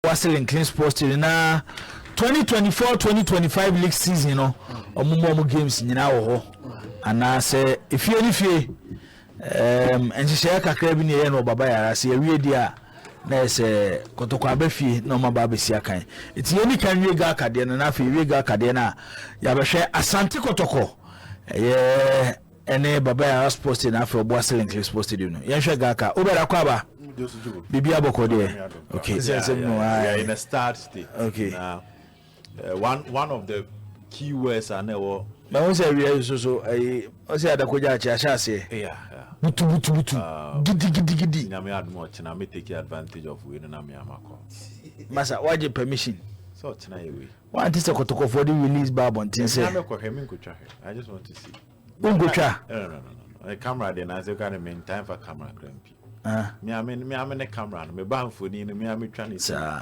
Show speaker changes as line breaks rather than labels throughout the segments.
Wassel Clean Sports Team na 2024-2025 league season no omumo games nyina wo ho ana se ifie ni fie enhye kakra bi ne ye no baba yara se awie dia na se Kotoko abafie na ma baba si akan eti ye ni kan wie ga akade na afi wie ga akade na ya behwe Asante Kotoko ene baba yara sports na afi obo Wassel Clean Sports Team no ye hwe ga aka obera kwa ba bibi aboko de okay
in a start state
okay
now one of the key words are never
but once I realize so once I dakoja achase butu gidi
na me add much na me take advantage of we na me amako
masa waje permission
so tina we
want to say Kotoko for the release babon tin say
I just want to see
ungotwa
no the camera then I say can main time for camera grandpa me am the camera no me ban phone ni me am twa ni
sir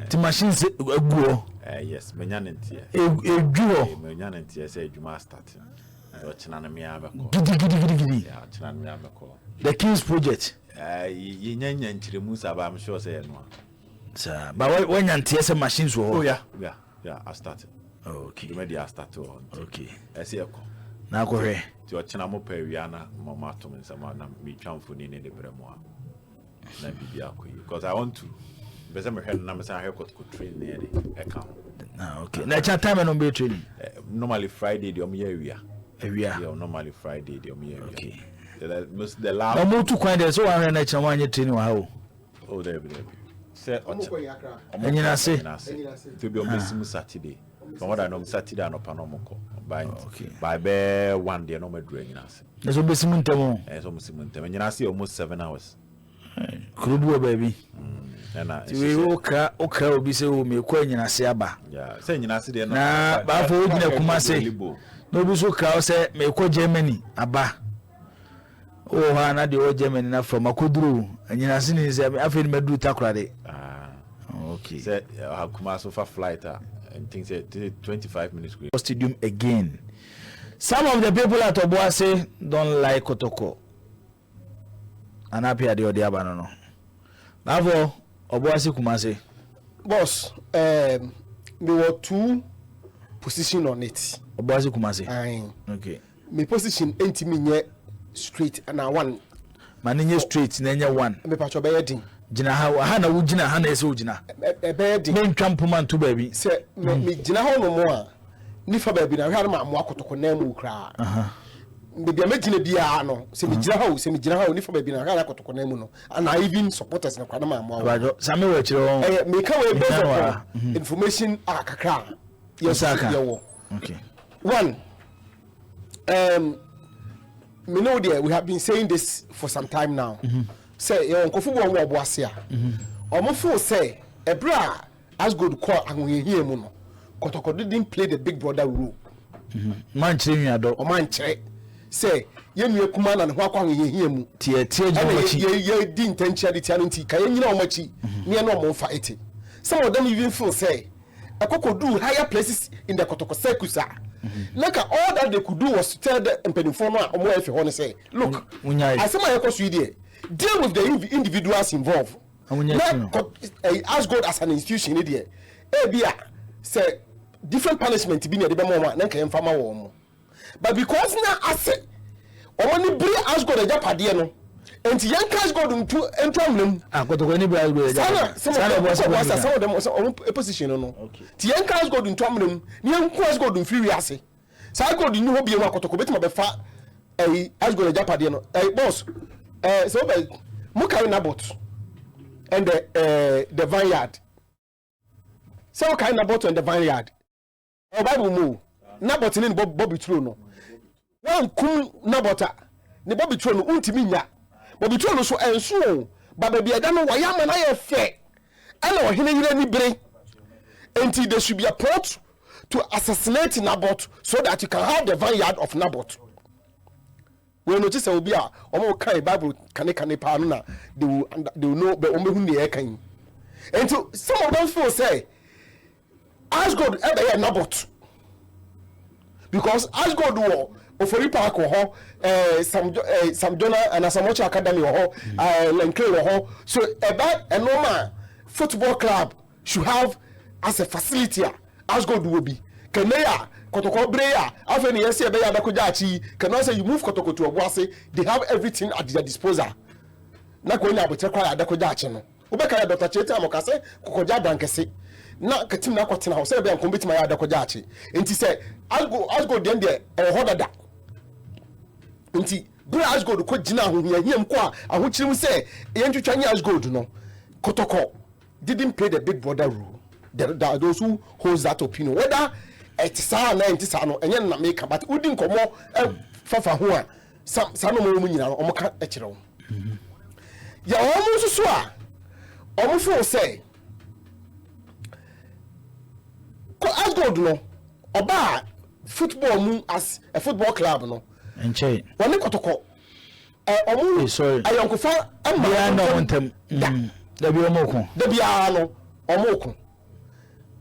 the machines aguo
yes me nya ntie
ejuo
me nya ntie say adwuma start o china na me abeko
gidi
yeah china na me abeko
the Kings project
ye nya ntiremu saba am sure say no
sir but when ntie say machines wo
oh yeah I started
okay
the media started
okay
I say eko
na ko hwe
ti o china mo pa wi ana mo ma to me sama na me twamfo ni ne de bremo a na bibia akoyi because I want to because me head na me say I got to train near the account
okay na cha time no be training
normally Friday the omo area
yeah
normally Friday the omo area
okay
the last
no mo tu kwan there so wan na cha wan ye training wa ho
oh there say
enyina se
to be on this Saturday from what I know Saturday no panomoko by be one day no me do enyina se
so be simuntemo
so musimuntemo enyina se almost 7 hours
kurubu baby
na
we okra obi se o me kwa enyina se aba
yeah say enyina se de no
na ba fo ogina Kumasi no bi so kra se me kwa Germany aba o ha na de o Germany na from akoduru enyina se ni se afi ni meduru takrade okay
say Kumasi for flight and things say 25 minutes
stadium again. Some of the people at Obuasi don't like Kotoko. And happy at the Odiaba no. Now Obuasi Kumasi.
Boss, there were two positions on it.
Obuasi Kumasi. Okay.
My position ain't me straight and I one.
Maninye straight nenya one.
Me pacho bayedin.
Jina ha na wujina ha na ese wujina.
Bayedin.
Me ntwampo man to baby.
Se me jina ha no mo a nifa baby na hwa na ma Kotoko na mu kra. Me bia me jina bia no se me jina ha nifa baby na hwa na Kotoko na mu no and I even supporters na kwa na ma mo.
Abajo same we kire won.
Me ka we based information akakra. Yes
yewo. Okay.
One me know there we have been saying this for some time now. Say you nkofo bo wo Obuasi a. Omofo say ebra as good call anwehie mu no. Kotoko didn't play the big brother role.
Man chire nwiado.
O man chire. Say ye nwe kuma na ne ho akwa anwehie mu.
Tie jumachi.
Ye di intentionality anu nti ka ye nyina omachi. Ne no mo fa eti. Some of them even feel say Kotoko do higher places in the Kotoko circus. Like all that they could do was to tell the Impedinforma or more if you want to say, look, I say my Sweden, deal with the individuals involved. As God as an institution, idiot. Say different punishment be near the moment, then can farmer warm. But because now I say, only bring as God a Japadiano, and the young cash God into them. I got to anybody. Some of them was a position. Okay. The young cash God into them, young cash God in free assay. So I go to new hobby and Kotoko bet my fat as God a Japadiano. Boss, so by Mukari Nabot and the vineyard. So kind of bottle in the vineyard. Or Bible move. Nabot in Bobby Truno. One cool Nabota. The Bobby Truno untiminya. Bobby Truno so and so. But baby, I don't know why I'm an I fair. I know he any brain. Until there should be a plot to assassinate Nabot so that you can have the vineyard of Nabot. We notice will be a almost kind Bible can panuna. They will know but only whom they can. And so some of those people say, ask God ever hear Nabot. Because ask God war Ofori Park or some donor and some academy or Lenkle or so about a normal football club should have as a facility as God will be. Kenaya Kotoko Breya after the year be Adakojachi can also you move Kotoko to Obuasi, they have everything at their disposal. Na ko nya botre kwa Adakojachi no. Obeka ya Dr. Cheta Amokase Kokoja Dankese. Na katim na kwatena ho say be anko betima ya Adakojachi. Enti say asgo dem de hodada. Enti bra asgo ko gina ho hiem ko a ho chirim say yentwetwa nya asgo no. Kotoko didn't play the big brother role. There are those who hold that opinion. Whether it's na entisa no enye na make but udi nkomo fafa ho a sano mo mu nyina no ka e kire wo ya omo susu a omo fo say ko asgold no oba football mu as a football club no
enche
woni Kotoko omo ayonkofa amma
ya na wontem da bi omo ko
da bia no omo ko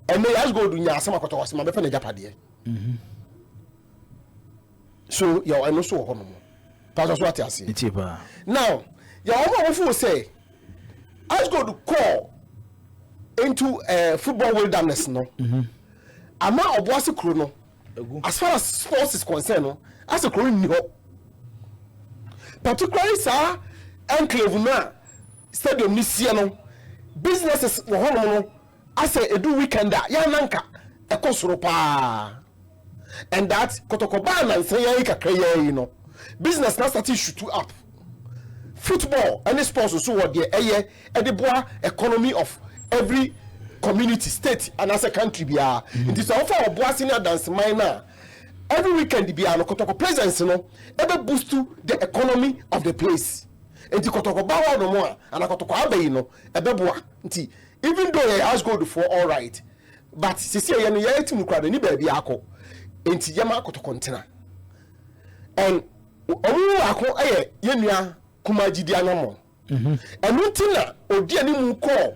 ene asgold nya asama Kotoko asama be fa na japade so ya eno so ho no paso so atiase
itipa
now ya omo fo say asgold call into football wilderness no ama Obuasi kro no as far as sports is concerned no as a kro ni ho particularly sir enclave na stadium ni sie no businesses wo ho no as a edu weekend ya nanka ekosoro pa and that Kotoko ban and say ya kakra ya no business na start shoot up football any sports so what there the boa economy of every community state and as a country bia it is offer Obuasi na dance minor every weekend bia no Kotoko presence no ebe boost to the economy of the place enti Kotoko ba wa no mo and Kotoko abayi no ebe boa nti even though he has gold for all right but sisi ye no ye tim kwada ni ba bia akọ enti yema Kotoko ntena and omu akọ ye nua kumagidi anamo enu ntina odi ani mu ko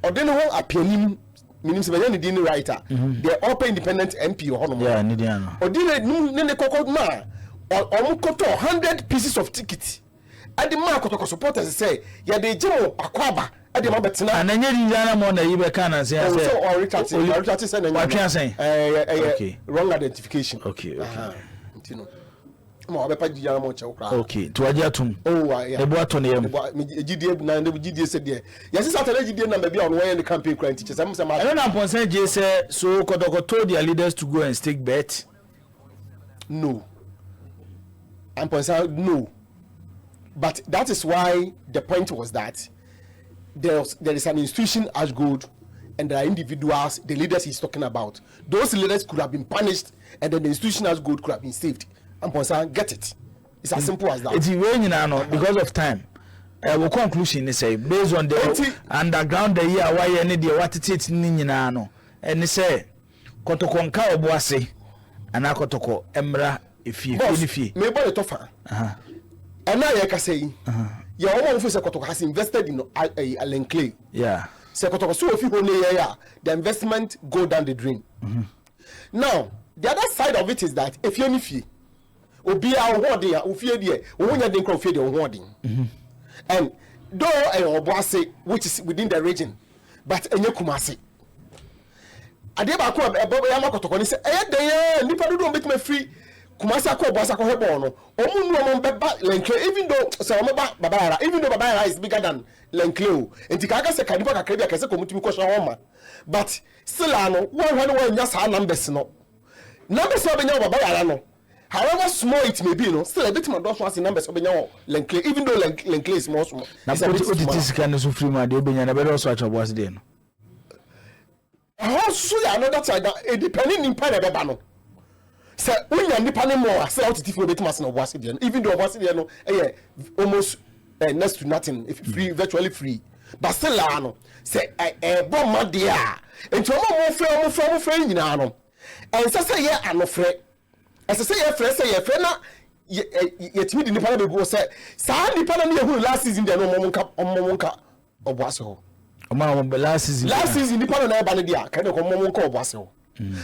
odi ne ho apianim minim se ba ne di ni writer the open independent MP ho no
yeah ni di ano
odi ne kokko na omu koto 100 pieces of ticket adi ma Kotoko supporters say ya de jimo akwaba adi ma betina
ananye di ana mo na yibe kana say
so Richard say na
what say
okay wrong identification
okay
ntino mo abepa jia mo che okra
okay to agia tum
yeah
ebo ato ne yam
gidie na ne gidie se de yes Saturday gidie na be on where the campaign client teachers am say ma
I don't know je say so Kotoko told their leaders to go and stake bet
no I'm no but that is why the point was that there is an institution as good and there are individuals the leaders he's talking about those leaders could have been punished and then the institution as good could have been saved. Get it. It's as simple as that.
It's raining now because of time. Our conclusion is say based on the underground the year why any the what it ni no and they say Kotoko nka Obuasi and Kotoko emra ifie
me boy tofa and now you can say your own officer Kotoko has invested in a Lenclay.
Yeah.
Say Kotoko so if you the investment go down the drain. Now the other side of it is that if you need obi a hoarding ofie de wonya den kro ofie de hoarding and though Obuasi which is within the region but enye Kumasi ade ba ko ebo ya Kotoko ni say den nipa do betima free Kumasi akọ Obuasi akọ hebo no omu nu omo beba Lenclay even though say omo ba Babara even though Babara is bigger than Lenclay enti kaga say kadipa kakra bia kese komutumi ko hwa homa but still ano one nya sa numbers no numbers obenya Babara no however small it may be, no, still a bit more those numbers of Lenclay, even though Lenclay is more small.
Now, what is kind of free man, you'll be never also at was then.
Also, another side, a depending in Panabano. Say, when you're depending more, say out if you bit mass of Wasidian, even though Wasidian, almost next to nothing, if free, virtually free. But still, ano, say, a bomb, dear, and to more friend, you know, and say, yeah, I'm afraid. As I say, your friend say, your friend, yet me the Nippon will go say, San Nippon who last season, there no Monka or Basso.
Last
season, Nippon and Abanadia, kind of Monka or Basso.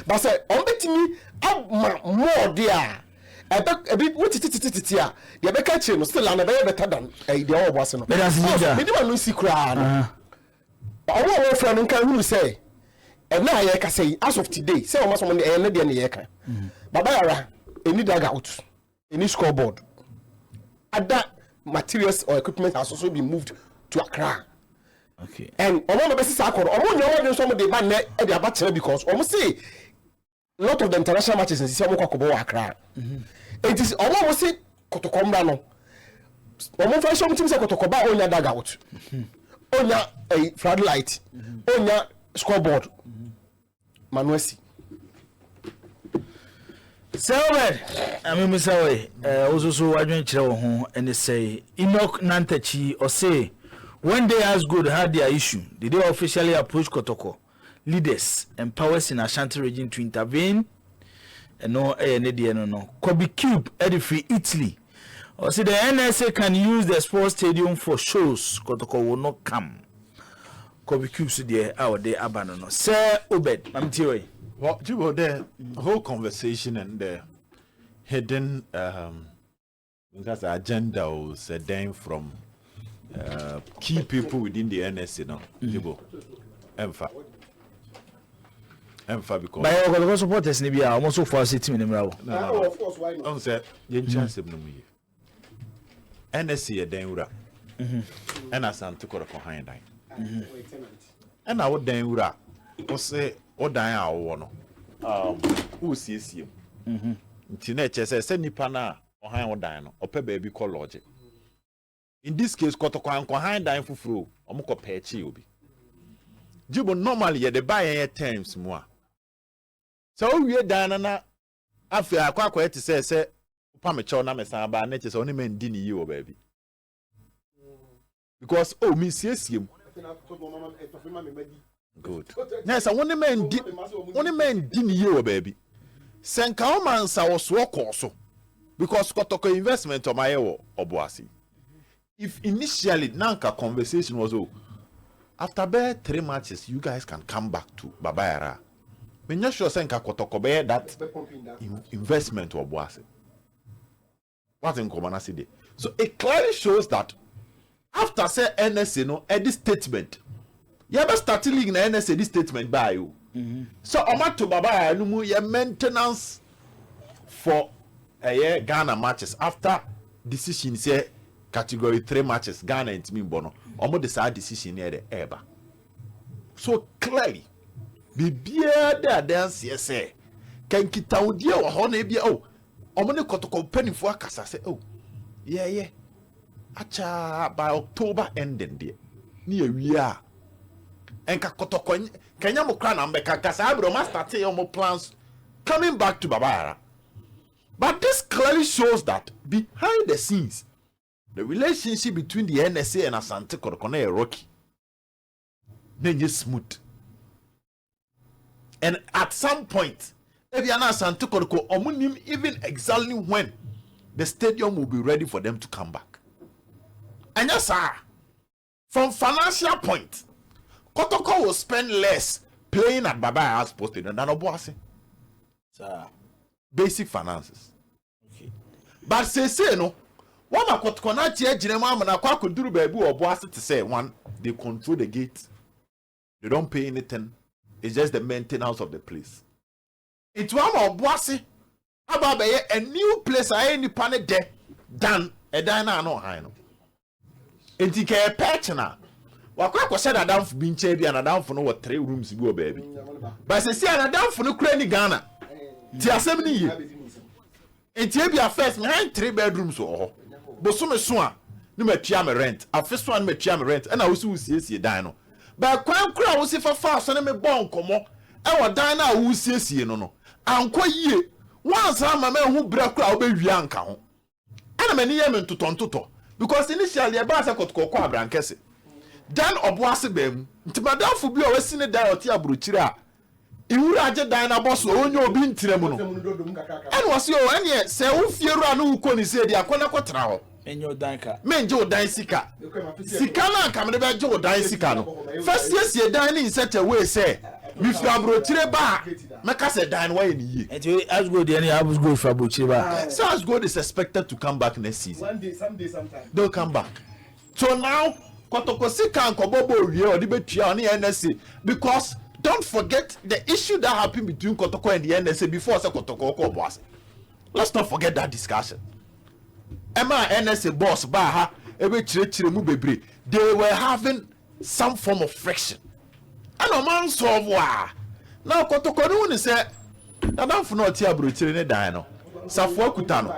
But say, on betting me, up more dear. A bit what it is here. The Becatchin still on a very better than a dear Basso.
Let us see.
We do not see crown. our friend who say, and now I can say, as of today, say almost on the end of the year. Baba, any dugout, any scoreboard. Other materials or equipment has also been moved to Accra.
Okay.
And on the basis of some of the ban at the battle because almost say a lot of the international matches in Sisamo Accra. It is almost say Kotokombrano. Almost for some teams Kotokoba on your dugout, on your floodlight, on your scoreboard. Manuesi.
So, I mean, Miss Away, also, I didn't know, and they say, Enoch Nantachi or say, when they ask good had their issue, did they officially approach Kotoko leaders and powers in Ashanti region to intervene? And no, no. Kobe Cube, Edifree, Italy. Or say the NSA can use the sports stadium for shows, Kotoko will not come. Kobe Cube, so there, out there, abandon. Sir Obed, I'm telling you.
Well, the whole conversation and the hidden because the agenda was then from key people within the NSC now. Emfa because
by all supporters maybe are almost so far sitting in the middle.
No, of course, why not?
On said, you chance of no me. NSC a denura. And Asante Kotoko behind I. And I would denura. Say or die our one. Who sees you? Teenager says, nipa na or high or dino or pe baby call logic. In this case, Kotoko and behind dine for fru, or moko pechi obi. Jibo normally the buy 10 times more. So we dine after I quite to say, Pamicho na mesamba natures only men dini you, baby. Because miss yes you. Good. Yes, I want men didn't you, baby. Senka man was work also because Kotoko investment on my or Boasi. If initially Nanka conversation was after about 3 matches, you guys can come back to Babayara. When you're sure Senka Kotoko bear that investment or Boasi. What's in common city? So it clearly shows that after say NSA at this statement. You ever started league na NSA this statement by you. So to Baba no your maintenance for Ghana matches after decision say category 3 matches Ghana and me bono. Decide decision near the ever. So clearly be there dance say can kita udi o ho na bia ne Kotoko penny for akasa say yeah acha by October ending there near we are and Kotoko Kenya Mokra na mbeka kasa abro ma start your plans coming back to Babara. But this clearly shows that behind the scenes the relationship between the NSA and Asante Kotoko na rocky. Then smooth. And at some point if you are Asante Kotoko omunim even exactly when the stadium will be ready for them to come back. And yes sir, from financial point Kotoko will spend less playing at Baba Sports Stadium than Obuasi.
Sir.
Basic finances. Okay. But say no. One ma Kotoko na tie jinema na kwa kuduru baby Obuasi to say one they control the gate. They don't pay anything. It's just the maintenance of the place. It's one Obuasi about a new place any pane de done a dina no high no. Etike a patch na. Wakwa said a down for being chabi and a down for no what 3 rooms go baby. But say a down for no cranny Ghana. Tia 70 years. And Tia first behind 3 bedrooms or Bosume Swan, no me rent. A first one me rent, and I also see dino. But Quam Crow was if a fast and me bon como. Our diner who says no. And quite ye. Once I'm a man who break crowd baby yanka. And I'm an yemen to tonto. Because initially a bass I could call Brankesi. Dan Obuasi bem nti madam fu bi o wasi ne dan oti abrochira iwura age dan na boss onye obi ntirem no en wasi o ene se wo fieru anu uko ni se dia kona kotra ho
enyo dan ka
menje o dan sika na ka me be je o dan sika no first year dan ni set away say mi fi abrochire ba meka se dan wa ni ye
enti as go there ni abus go for abrochire ba
so as God is expected to come back next season
someday sometime
they'll come back. So now Kotoko sika nkobobo wie odi betua on the NSA because don't forget the issue that happened between Kotoko and the NSA before say Kotoko ko boss. Let's not forget that discussion. Emma NSA boss ba ha ebe chire mu bebre. They were having some form of friction. And a man solve wa. Now Kotoko no say na dan fo no ti abrochire ne dan no. Safo akuta no.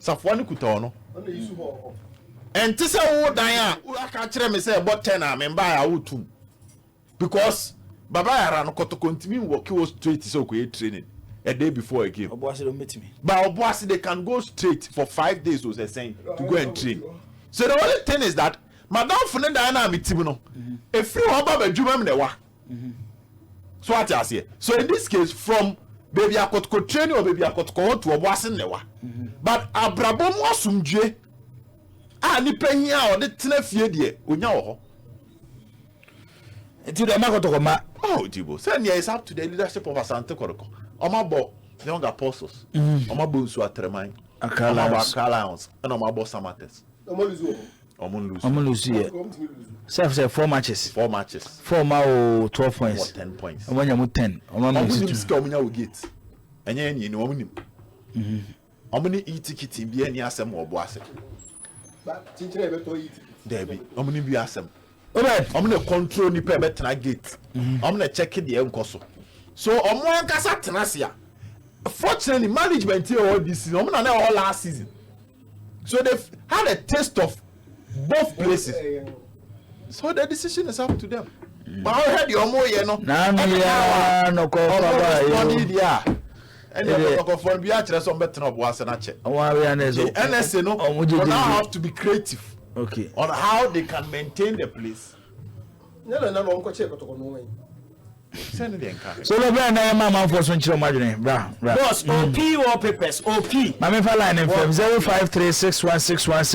Safo ne kuta no. And to say wo dan a aka kire me say about 10 a me buy a wotum. Because Baba Yara no Kotoko ntimi work was straight so ko training a day before a game.
Obuasi don't meet me.
But Obuasi they can go straight for 5 days was they saying to go and train. So the only thing is that Madam Funenda na meet him no. A free oba be djuma me ne wa. So what I say. So in this case from baby Akotoko training or baby Akotoko to Obuasi ne wa. But abrabom wasumdwe a ni pehia o de tena fie de onya wo ho.
Until the Kotoko ma.
Oh, Jibo. Say it's up to the leadership of Asante Kotoko. Omabo, the young apostles. Omabo Nsu Atreman. Akala and Omabo Samates. Omon lose. Self say 4 matches. 4 matches. 4 ma 12 points. 10 points. And when you 10. Omon skill will get. And then you know Omoni eat ticket in be any asem or boase.
But
Debbie, Omoni be asem. I'm gonna control the permit gate. I'm gonna check it the encoso. So I'm one casa tenacia. Fortunately, management here all this season. I'm not all last season. So they've had a taste of both places. So the decision is up to them. But I heard your more, you know.
No call.
And the for Beatrice some better of was an ache. NSA no will now have to be creative.
Okay.
On how they can maintain the place.
No,
Send the encourage.
So the brand I am man for some children margin. Boss, OP wallpapers, OP. My line in 05361616.